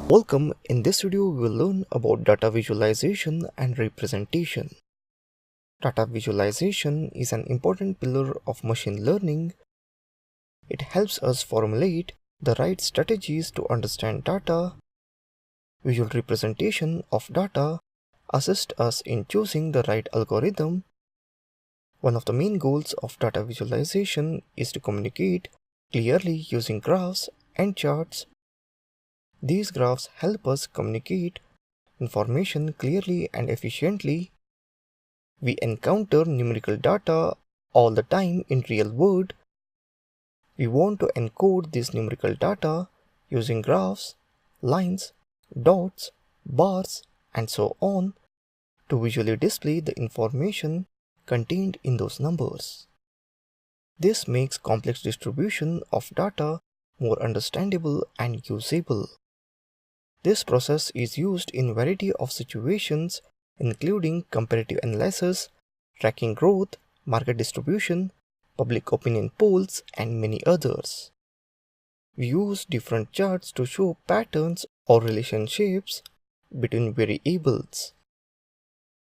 Welcome. In this video, we will learn about data visualization and representation. Data visualization is an important pillar of machine learning. It helps us formulate the right strategies to understand data. Visual representation of data assists us in choosing the right algorithm. One of the main goals of data visualization is to communicate clearly using graphs and charts. These graphs help us communicate information clearly and efficiently. We encounter numerical data all the time in real world. We want to encode this numerical data using graphs, lines, dots, bars, and so on to visually display the information contained in those numbers. This makes complex distribution of data more understandable and usable. This process is used in a variety of situations, including comparative analysis, tracking growth, market distribution, public opinion polls, and many others. We use different charts to show patterns or relationships between variables.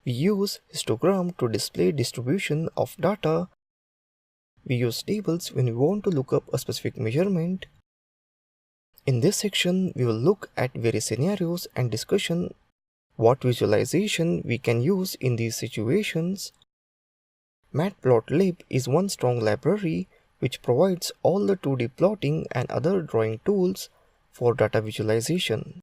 We use histogram to display distribution of data. We use tables when we want to look up a specific measurement. In this section, we will look at various scenarios and discussion what visualization we can use in these situations. Matplotlib is one strong library which provides all the 2D plotting and other drawing tools for data visualization.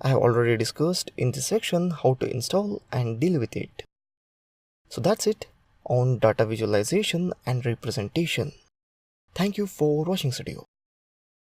I have already discussed in this section how to install and deal with it. So that's it on data visualization and representation. Thank you for watching this video.